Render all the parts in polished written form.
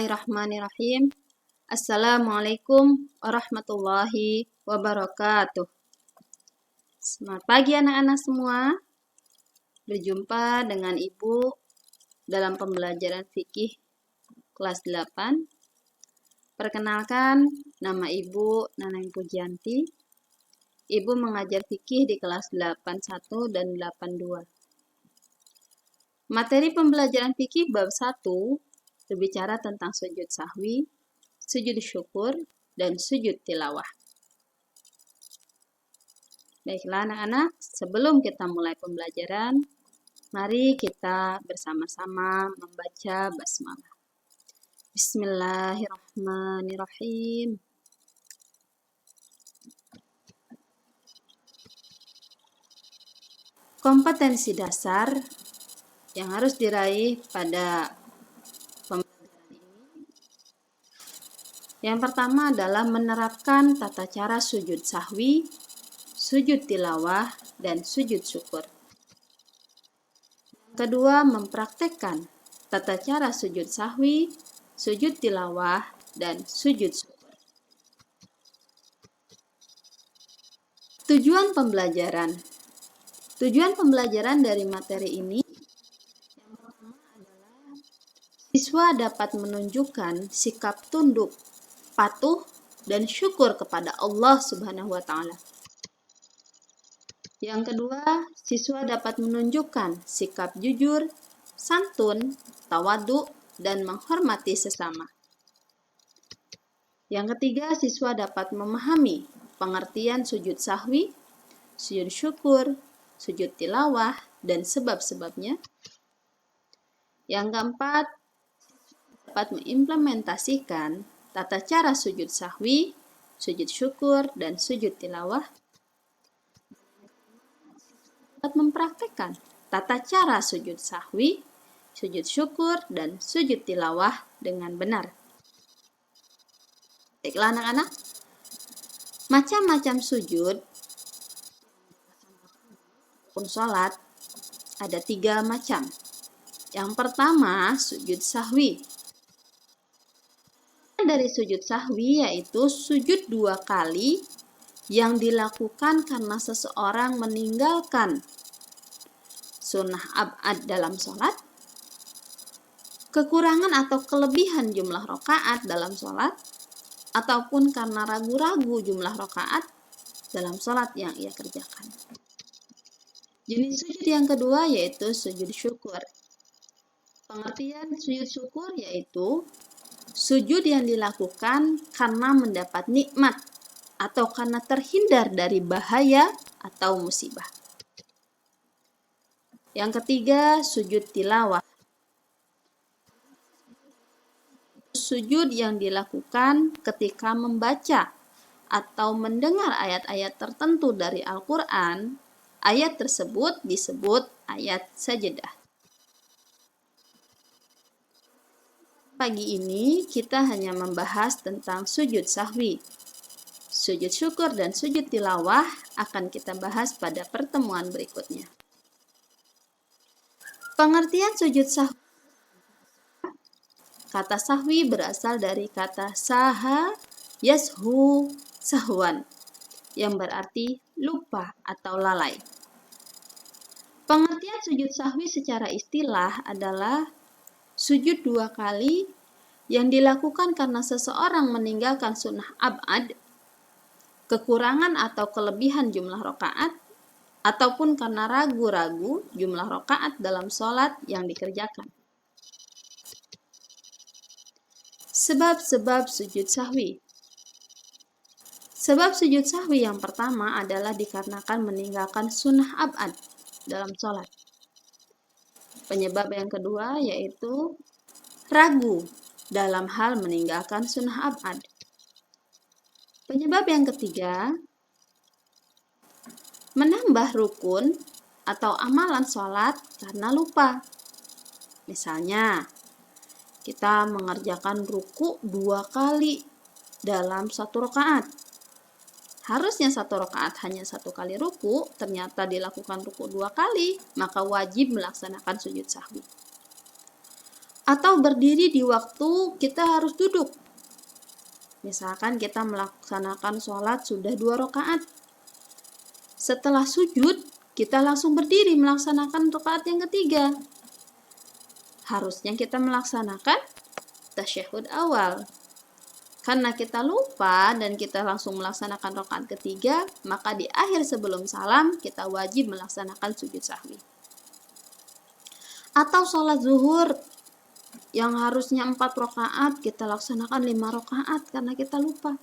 Bismillahirrahmanirrahim. Assalamualaikum warahmatullahi wabarakatuh. Selamat pagi anak-anak semua. Berjumpa dengan Ibu dalam pembelajaran fikih kelas 8. Perkenalkan, nama Ibu Nanang Pujianti. Ibu mengajar fikih di kelas 81 dan 82. Materi pembelajaran fikih bab 1 berbicara tentang sujud sahwi, sujud syukur, dan sujud tilawah. Baiklah anak-anak, sebelum kita mulai pembelajaran, mari kita bersama-sama membaca basmalah. Bismillahirrahmanirrahim. Kompetensi dasar yang harus diraih pada pembelajaran ini. Yang pertama adalah menerapkan tata cara sujud sahwi, sujud tilawah, dan sujud syukur. Yang kedua, mempraktekkan tata cara sujud sahwi, sujud tilawah, dan sujud syukur. Tujuan pembelajaran. Tujuan pembelajaran dari materi ini yang pertama adalah siswa dapat menunjukkan sikap tunduk, patuh, dan syukur kepada Allah Subhanahu wa Ta'ala. Yang kedua, siswa dapat menunjukkan sikap jujur, santun, tawadhu, dan menghormati sesama. Yang ketiga, siswa dapat memahami pengertian sujud sahwi, sujud syukur, sujud tilawah, dan sebab-sebabnya. Yang keempat, dapat mengimplementasikan tata cara sujud sahwi, sujud syukur, dan sujud tilawah. Dapat mempraktekkan tata cara sujud sahwi, sujud syukur, dan sujud tilawah dengan benar. Baiklah anak-anak, macam-macam sujud pun sholat ada 3 macam. Yang pertama, sujud sahwi. Dari sujud sahwi yaitu sujud 2 kali yang dilakukan karena seseorang meninggalkan sunnah ab'ad dalam sholat, kekurangan atau kelebihan jumlah rakaat dalam sholat, ataupun karena ragu-ragu jumlah rakaat dalam sholat yang ia kerjakan. Jenis sujud yang kedua yaitu sujud syukur. Pengertian sujud syukur yaitu sujud yang dilakukan karena mendapat nikmat atau karena terhindar dari bahaya atau musibah. Yang ketiga, sujud tilawah. Sujud yang dilakukan ketika membaca atau mendengar ayat-ayat tertentu dari Al-Quran. Ayat tersebut disebut ayat sajadah. Pagi ini kita hanya membahas tentang sujud sahwi. Sujud syukur dan sujud tilawah akan kita bahas pada pertemuan berikutnya. Pengertian sujud sahwi. Kata sahwi berasal dari kata saha yashu sahwan yang berarti lupa atau lalai. Pengertian sujud sahwi secara istilah adalah sujud 2 kali yang dilakukan karena seseorang meninggalkan sunnah ab'ad, kekurangan atau kelebihan jumlah rakaat, ataupun karena ragu-ragu jumlah rakaat dalam sholat yang dikerjakan. Sebab-sebab sujud sahwi. Sebab sujud sahwi yang pertama adalah dikarenakan meninggalkan sunnah ab'ad dalam sholat. Penyebab yang kedua yaitu ragu dalam hal meninggalkan sunnah ab'ad. Penyebab yang ketiga, menambah rukun atau amalan sholat karena lupa. Misalnya, kita mengerjakan ruku 2 kali dalam 1 rakaat. Harusnya 1 rakaat hanya 1 kali ruku, ternyata dilakukan ruku 2 kali, maka wajib melaksanakan sujud sahwi. Atau berdiri di waktu kita harus duduk. Misalkan kita melaksanakan sholat sudah 2 rakaat. Setelah sujud, kita langsung berdiri melaksanakan rakaat yang ketiga. Harusnya kita melaksanakan tasyahud awal. Karena kita lupa dan kita langsung melaksanakan rakaat ketiga, maka di akhir sebelum salam kita wajib melaksanakan sujud sahwi. Atau sholat zuhur yang harusnya 4 rakaat, kita laksanakan 5 rakaat karena kita lupa.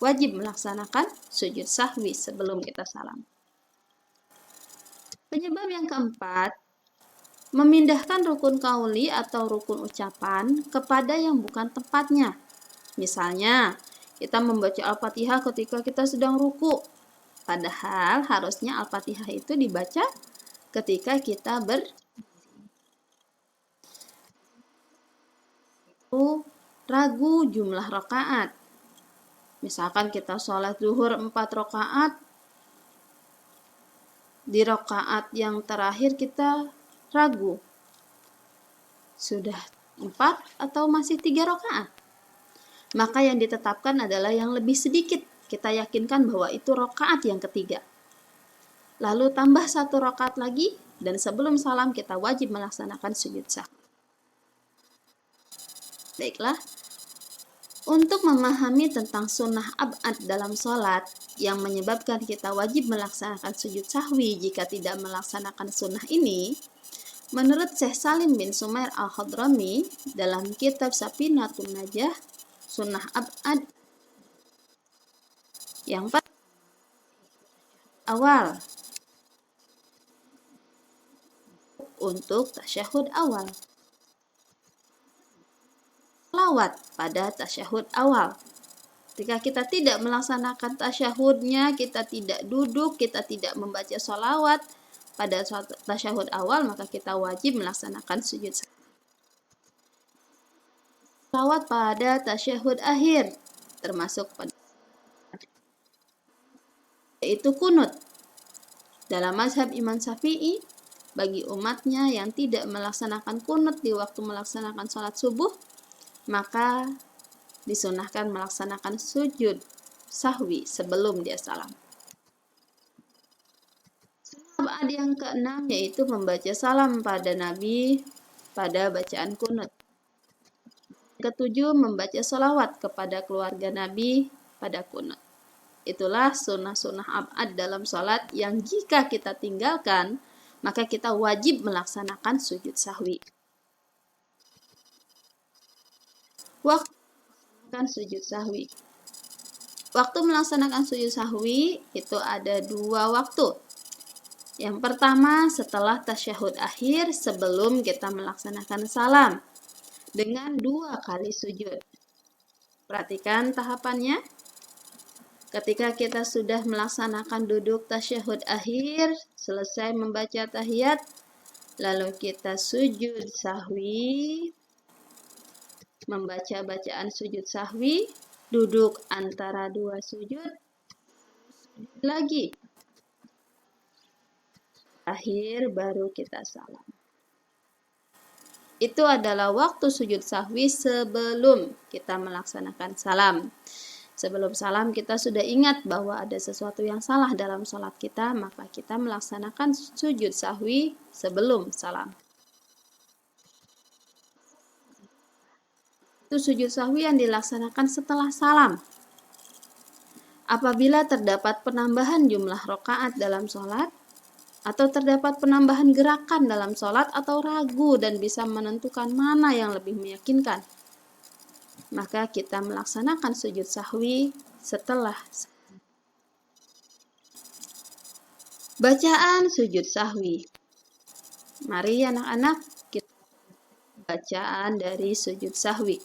Wajib melaksanakan sujud sahwi sebelum kita salam. Penyebab yang keempat, memindahkan rukun qauli atau rukun ucapan kepada yang bukan tempatnya. Misalnya, kita membaca Al-Fatihah ketika kita sedang ruku. Padahal harusnya Al-Fatihah itu dibaca ketika kita ragu jumlah rakaat. Misalkan kita sholat zuhur 4 rakaat, di rakaat yang terakhir kita ragu, sudah 4 atau masih 3 rakaat. Maka yang ditetapkan adalah yang lebih sedikit. Kita yakinkan bahwa itu rakaat yang ketiga. Lalu tambah 1 rakaat lagi, dan sebelum salam kita wajib melaksanakan sujud sahwi. Baiklah, untuk memahami tentang sunnah ab'ad dalam sholat yang menyebabkan kita wajib melaksanakan sujud sahwi jika tidak melaksanakan sunnah ini, menurut Syekh Salim bin Sumair al-Hadrami dalam kitab Safinatun Najah, sunnah ab'ad yang awal untuk tasyahud awal. Selawat pada tasyahud awal. Ketika kita tidak melaksanakan tasyahudnya, kita tidak duduk, kita tidak membaca sholawat pada tasyahud awal, maka kita wajib melaksanakan sujud sahwi. Sholawat pada tasyahud akhir, termasuk pada yaitu kunut. Dalam mazhab Imam Syafi'i, bagi umatnya yang tidak melaksanakan kunut di waktu melaksanakan sholat subuh, maka disunahkan melaksanakan sujud sahwi sebelum dia salam. Sunnah yang keenam yaitu membaca salam pada Nabi pada bacaan kunut. Ketujuh, membaca sholawat kepada keluarga Nabi pada kunut. Itulah sunnah-sunnah ab'ad dalam sholat yang jika kita tinggalkan, maka kita wajib melaksanakan sujud sahwi. Waktu melaksanakan sujud sahwi. Waktu melaksanakan sujud sahwi itu ada 2 waktu. Yang pertama setelah tasyahud akhir sebelum kita melaksanakan salam dengan 2 kali sujud. Perhatikan tahapannya. Ketika kita sudah melaksanakan duduk tasyahud akhir, selesai membaca tahiyat, lalu kita sujud sahwi, membaca bacaan sujud sahwi, duduk antara 2 sujud lagi. Akhir baru kita salam. Itu adalah waktu sujud sahwi sebelum kita melaksanakan salam. Sebelum salam kita sudah ingat bahwa ada sesuatu yang salah dalam sholat kita, maka kita melaksanakan sujud sahwi sebelum salam. Itu sujud sahwi yang dilaksanakan setelah salam. Apabila terdapat penambahan jumlah rakaat dalam sholat, atau terdapat penambahan gerakan dalam sholat, atau ragu dan bisa menentukan mana yang lebih meyakinkan, maka kita melaksanakan sujud sahwi setelah bacaan sujud sahwi. Mari anak-anak kita bacaan dari sujud sahwi.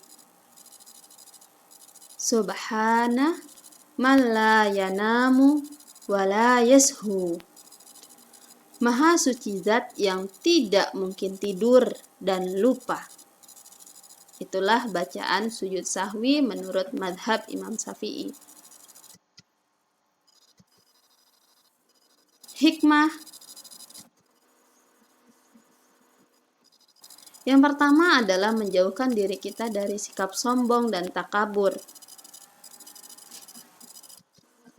Subhana man la yanamu wa la yashu. Maha suci zat yang tidak mungkin tidur dan lupa. Itulah bacaan sujud sahwi menurut madhab Imam Syafi'i. Hikmah Yang pertama adalah menjauhkan diri kita dari sikap sombong dan takabur.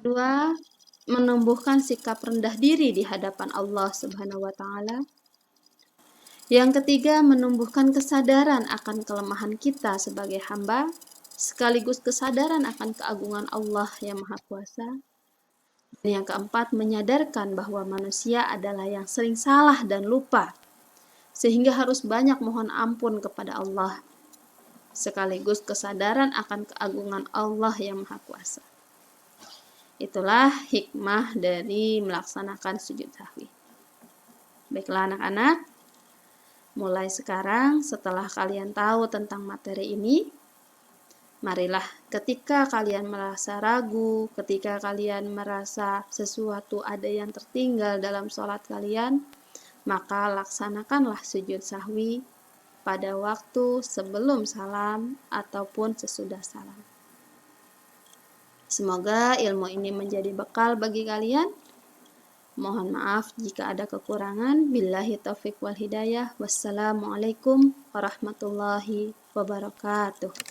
Kedua, menumbuhkan sikap rendah diri di hadapan Allah Subhanahu wa taala. Yang ketiga, menumbuhkan kesadaran akan kelemahan kita sebagai hamba, sekaligus kesadaran akan keagungan Allah yang Maha Kuasa. Dan yang keempat, menyadarkan bahwa manusia adalah yang sering salah dan lupa, sehingga harus banyak mohon ampun kepada Allah, sekaligus kesadaran akan keagungan Allah yang Maha Kuasa. Itulah hikmah dari melaksanakan sujud sahwi. Baiklah anak-anak, mulai sekarang setelah kalian tahu tentang materi ini, marilah ketika kalian merasa ragu, ketika kalian merasa sesuatu ada yang tertinggal dalam sholat kalian, maka laksanakanlah sujud sahwi pada waktu sebelum salam ataupun sesudah salam. Semoga ilmu ini menjadi bekal bagi kalian. Mohon maaf jika ada kekurangan. Billahi taufiq wal hidayah. Wassalamualaikum warahmatullahi wabarakatuh.